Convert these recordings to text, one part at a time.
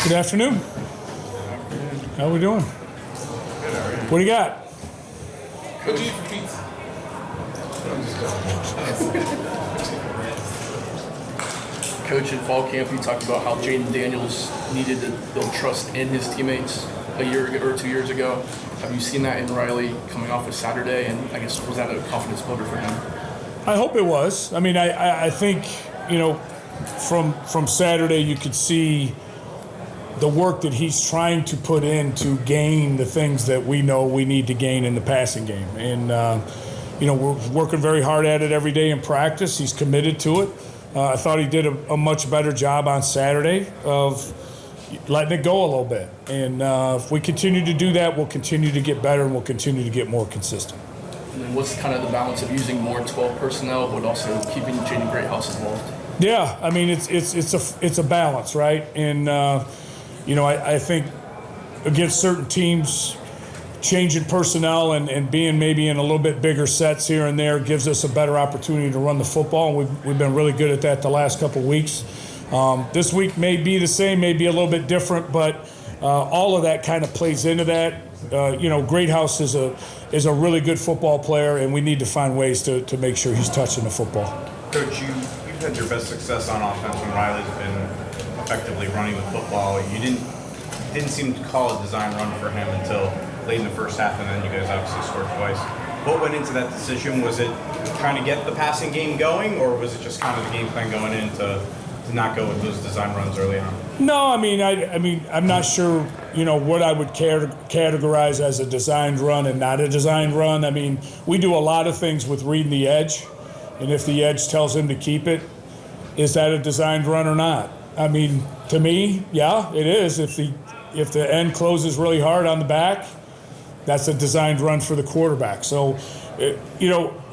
Good afternoon. How we doing? What do you got? Coach, in fall camp, you talked about how Jaden Daniels needed to build trust in his teammates a year ago or 2 years ago. Have you seen that in Riley coming off of Saturday? And I guess, was that a confidence builder for him? I hope it was. I mean, I think, from Saturday you could see the work that he's trying to put in to gain the things that we know we need to gain in the passing game. And, we're working very hard at it every day in practice. He's committed to it. I thought he did a much better job on Saturday of letting it go a little bit. And if we continue to do that, we'll continue to get better and we'll continue to get more consistent. And then what's kind of the balance of using more 12 personnel but also keeping Jaden Greathouse involved? Yeah, I mean, it's a balance, right? And, I think against certain teams, changing personnel and being maybe in a little bit bigger sets here and there gives us a better opportunity to run the football. And we've been really good at that the last couple of weeks. This week may be the same, may be a little bit different, but all of that kind of plays into that. Greathouse is a really good football player, and we need to find ways to make sure he's touching the football. Coach, you've had your best success on offense when Riley's been effectively running the football. You didn't seem to call a design run for him until late in the first half, and then you guys obviously scored twice. What went into that decision? Was it trying to get the passing game going, or was it just kind of the game plan going in to not go with those design runs early on? No, I'm not sure, what I would categorize as a designed run and not a designed run. I mean, we do a lot of things with reading the edge, and if the edge tells him to keep it, is that a designed run or not? I mean, to me, yeah, it is. If the end closes really hard on the back, that's a designed run for the quarterback. So, and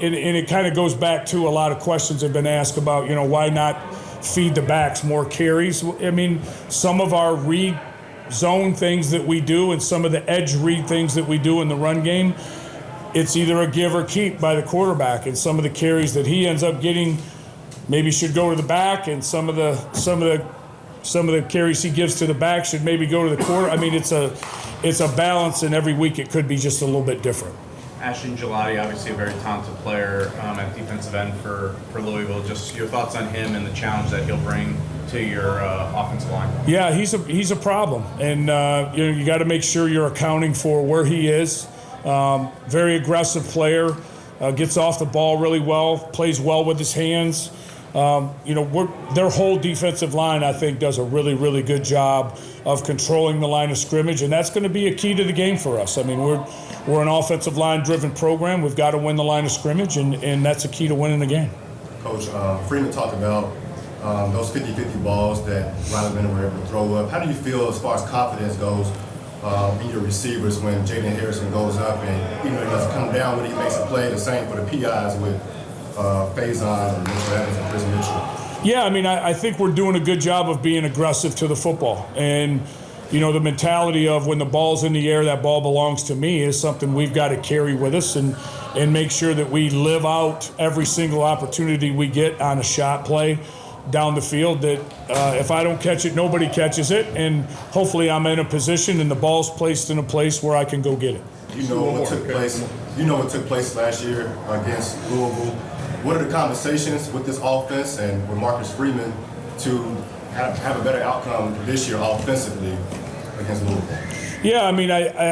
it kind of goes back to a lot of questions have been asked about, why not feed the backs more carries? I mean, some of our read zone things that we do and some of the edge read things that we do in the run game, it's either a give or keep by the quarterback. And some of the carries that he ends up getting maybe should go to the back, and some of the carries he gives to the back should maybe go to the quarter. I mean, it's a balance, and every week it could be just a little bit different. Ashton Gelati, obviously a very talented player at defensive end for Louisville. Just your thoughts on him and the challenge that he'll bring to your offensive line. Yeah, he's a problem, and you got to make sure you're accounting for where he is. Very aggressive player, gets off the ball really well, plays well with his hands. Their whole defensive line, I think, does a really, really good job of controlling the line of scrimmage, and that's going to be a key to the game for us. I mean, we're an offensive line-driven program. We've got to win the line of scrimmage, and that's a key to winning the game. Coach, Freeman talked about those 50-50 balls that Riley Bennett were able to throw up. How do you feel as far as confidence goes in your receivers when Jaden Harrison goes up and, he doesn't come down when he makes a play? The same for the PIs with Faison and Mitchell Evans and Chris Mitchell. Yeah, I think we're doing a good job of being aggressive to the football. And, the mentality of when the ball's in the air, that ball belongs to me is something we've got to carry with us and make sure that we live out every single opportunity we get on a shot play down the field, that if I don't catch it, nobody catches it. And hopefully I'm in a position and the ball's placed in a place where I can go get it. You know what took place last year against Louisville. What are the conversations with this offense and with Marcus Freeman to have a better outcome this year offensively against Louisville? Yeah,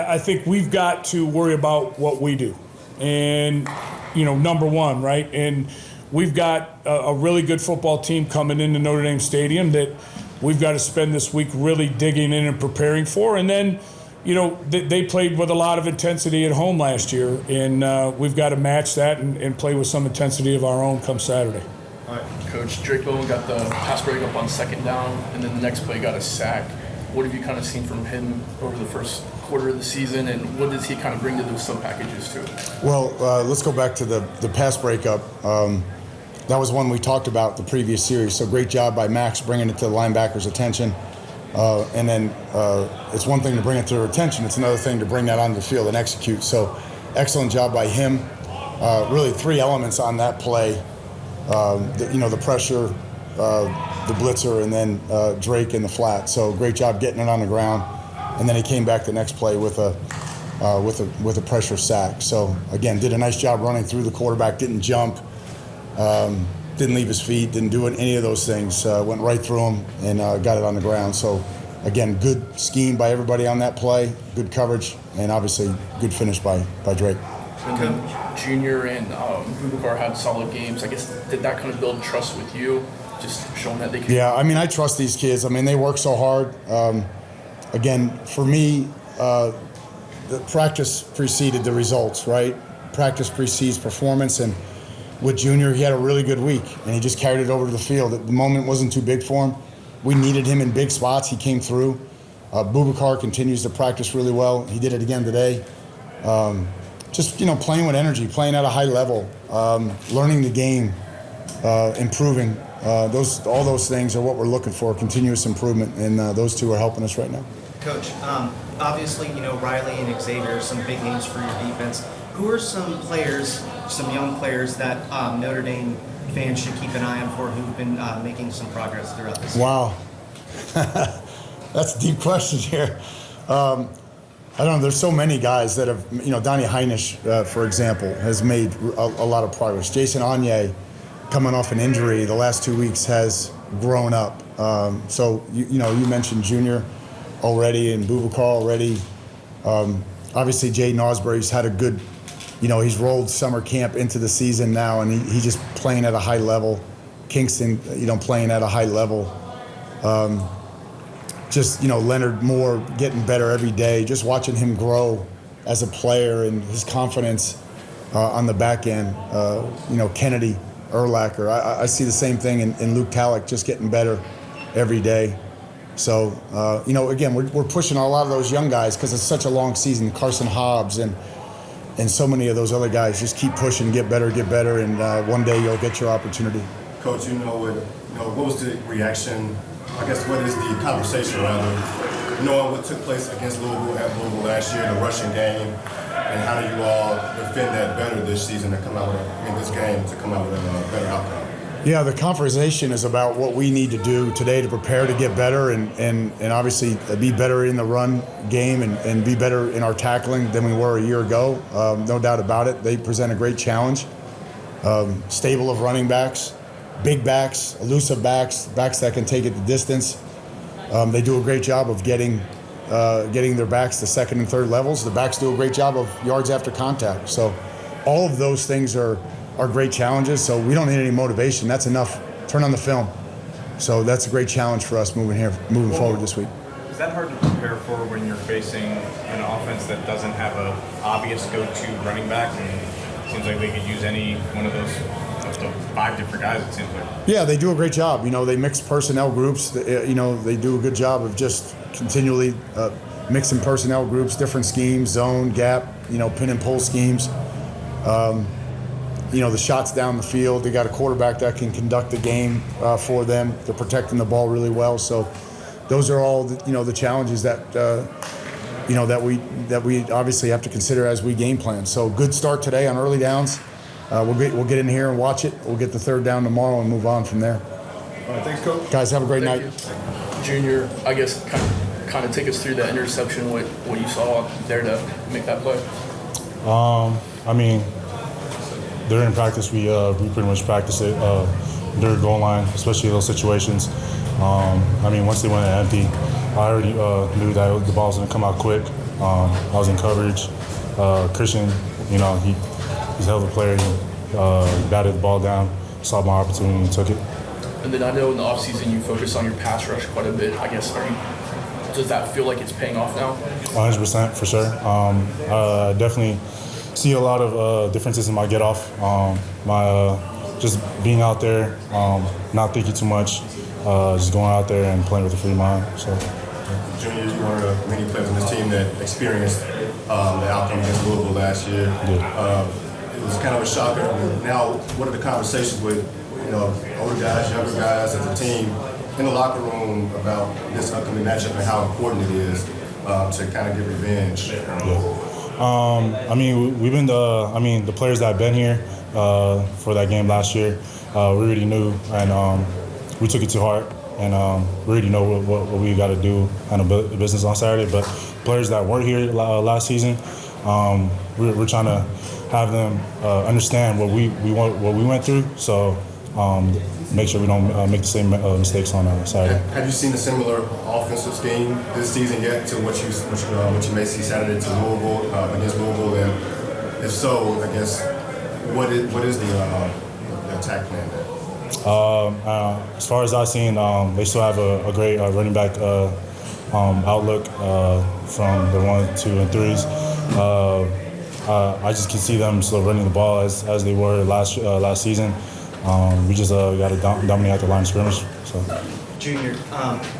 I think we've got to worry about what we do. And, number one, right? And we've got a really good football team coming into Notre Dame Stadium that we've got to spend this week really digging in and preparing for. And then, they played with a lot of intensity at home last year, and we've got to match that and play with some intensity of our own come Saturday. All right, Coach, Drake Bowen got the pass breakup on second down, and then the next play got a sack. What have you kind of seen from him over the first quarter of the season, and what does he kind of bring to those sub packages too? Well, let's go back to the pass breakup. That was one we talked about the previous series, so great job by Max bringing it to the linebacker's attention. And then it's one thing to bring it to their attention, it's another thing to bring that onto the field and execute. So excellent job by him. Really three elements on that play. The pressure, the blitzer and then Drake in the flat. So great job getting it on the ground, and then he came back the next play with a pressure sack. So again, did a nice job running through the quarterback. Didn't jump, didn't leave his feet, didn't do any of those things. Went right through him and got it on the ground. So again, good scheme by everybody on that play, good coverage, and obviously good finish by Drake. And then Junior and Bubakar had solid games. I guess, did that kind of build trust with you, just showing that they can? Yeah, I mean, I trust these kids. I mean, they work so hard. Again, for me, the practice preceded the results, right? Practice precedes performance, and with Junior, he had a really good week, and he just carried it over to the field. The moment wasn't too big for him. We needed him in big spots. He came through. Bubakar continues to practice really well. He did it again today. Just, playing with energy, playing at a high level, learning the game, improving. All those things are what we're looking for, continuous improvement, and those two are helping us right now. Coach, obviously, Riley and Xavier are some big names for your defense. Who are some players, some young players that Notre Dame fans should keep an eye on for who've been making some progress throughout this year? Wow. That's a deep question here. I don't know. There's so many guys that have, Donnie Heinisch, for example, has made a lot of progress. Jason Anye, coming off an injury the last 2 weeks, has grown up. So, you mentioned Junior already and Bubakar already. Obviously, Jaden Osbury's had a good, he's rolled summer camp into the season now, and he's just playing at a high level. Kingston, playing at a high level. Leonard Moore getting better every day, just watching him grow as a player and his confidence on the back end. Kennedy, Urlacher, I see the same thing in Luke Talek, just getting better every day. So, again, we're pushing a lot of those young guys because it's such a long season. Carson Hobbs and so many of those other guys just keep pushing, get better, and one day you'll get your opportunity. Coach, what was the reaction? I guess what is the conversation rather, knowing what took place against Louisville at Louisville last year, the rushing game, and how do you all defend that better this season to come out with a better outcome? Yeah, the conversation is about what we need to do today to prepare to get better and obviously be better in the run game and be better in our tackling than we were a year ago. No doubt about it. They present a great challenge. Stable of running backs. Big backs, elusive backs that can take it the distance. They do a great job of getting their backs to second and third levels. The backs do a great job of yards after contact. So all of those things are great challenges. So we don't need any motivation. That's enough. Turn on the film. So that's a great challenge for us moving forward this week. Is that hard to prepare for when you're facing an offense that doesn't have an obvious go-to running back? And it seems like they could use any one of those. Up to 5 different guys, it seems like. Yeah, they do a great job. They mix personnel groups. They do a good job of just continually mixing personnel groups, different schemes, zone, gap, pin and pull schemes. The shots down the field. They got a quarterback that can conduct the game for them. They're protecting the ball really well. So those are all the challenges that we obviously have to consider as we game plan. So good start today on early downs. We'll get in here and watch it. We'll get the third down tomorrow and move on from there. All right, thanks, Coach. Guys, have a great night. Junior, I guess kind of take us through that interception, what you saw there to make that play. During practice, we pretty much practice it during goal line, especially those situations. Once they went empty, I already knew that the ball was going to come out quick. I was in coverage. Christian, he's a hell of a player. He batted the ball down, saw my opportunity, and took it. And then I know in the offseason you focus on your pass rush quite a bit. I guess, does that feel like it's paying off now? 100% for sure. I definitely see a lot of differences in my get off. Just being out there, not thinking too much, just going out there and playing with a free mind. So. Junior, you're one of the many players on this team that experienced the outcome against Louisville last year. Yeah. It was kind of a shocker. Now, what are the conversations with older guys, younger guys as a team in the locker room about this upcoming matchup and how important it is to kind of get revenge? Yeah. We've been the players that have been here for that game last year, we already knew, and we took it too hard, and we already know what we got to do on a business on Saturday. But players that weren't here last season, we're trying to have them understand what we went through. So make sure we don't make the same mistakes on Saturday. Have you seen a similar offensive scheme this season yet to what you may see Saturday to Louisville against Louisville? And if so, I guess what is the attack plan there? As far as I've seen, they still have a great running back outlook from the 1, 2, and 3s. I just can see them still running the ball as they were last season. We just got to dominate the line of scrimmage. So. Junior,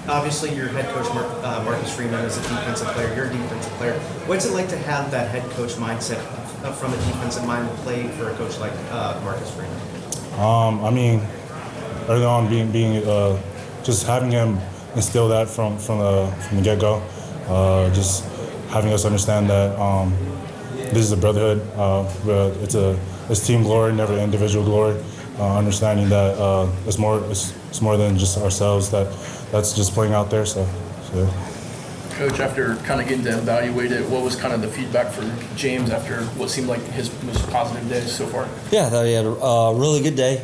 obviously your head coach Marcus Freeman is a defensive player. You're a defensive player. What's it like to have that head coach mindset from a defensive mind play for a coach like Marcus Freeman? I mean, early on, being just having him instill that from the get-go, just having us understand that this is a brotherhood. It's team glory, never individual glory. Understanding that it's more than just ourselves that's just playing out there. So. Coach, after kind of getting to evaluate it, what was kind of the feedback for James after what seemed like his most positive day so far? Yeah, I thought he had a really good day.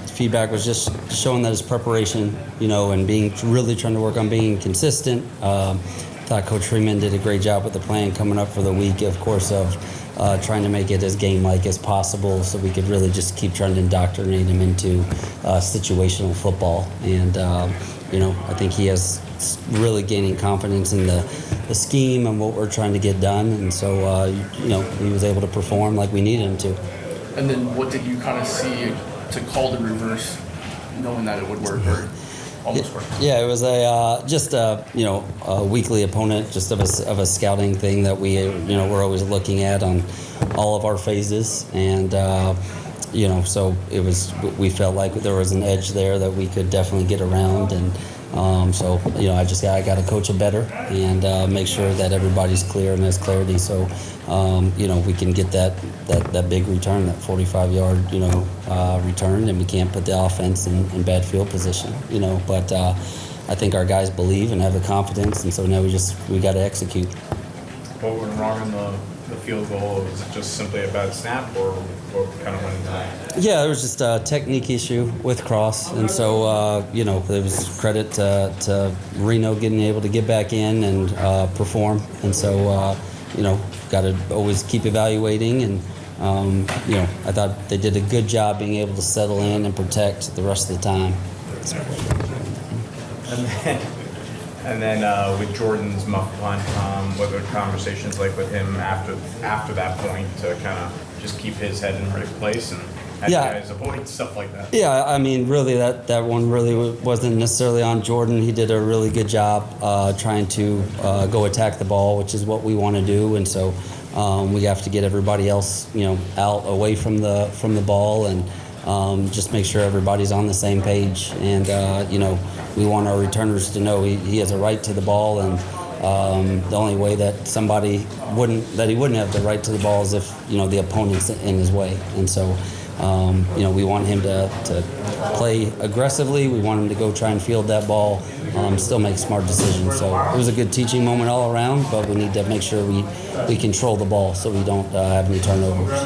Feedback was just showing that his preparation, and really trying to work on being consistent. Thought Coach Freeman did a great job with the plan coming up for the week, of course, of trying to make it as game-like as possible so we could really just keep trying to indoctrinate him into situational football. And, I think he has really gaining confidence in the scheme and what we're trying to get done. And so, he was able to perform like we needed him to. And then what did you kind of see to call the reverse, knowing that it would work or almost work? Yeah, it was just a weekly opponent, just of a scouting thing that we're always looking at on all of our phases. And, so we felt like there was an edge there that we could definitely get around. And, I got to coach it better and make sure that everybody's clear and has clarity. So, we can get that big return, that 45-yard, return, and we can't put the offense in bad field position, But I think our guys believe and have the confidence, and so now we got to execute. What went wrong in the field goal? Was it just simply a bad snap, or what kind of went into that? Yeah, there was just a technique issue with cross, and so there was credit to Reno getting able to get back in and perform, and so got to always keep evaluating, and I thought they did a good job being able to settle in and protect the rest of the time. And then with Jordan's muff punt, what were conversations like with him after that point to kind of just keep his head in the right place and have you guys avoid stuff like that? Yeah, I mean, really that one really wasn't necessarily on Jordan. He did a really good job trying to go attack the ball, which is what we want to do, and so we have to get everybody else, out away from the ball and just make sure everybody's on the same page. And we want our returners to know he has a right to the ball, and the only way that he wouldn't have the right to the ball is if the opponent's in his way. And so we want him to play aggressively. We want him to go try and field that ball, still make smart decisions. So it was a good teaching moment all around, but we need to make sure we control the ball so we don't have any turnovers.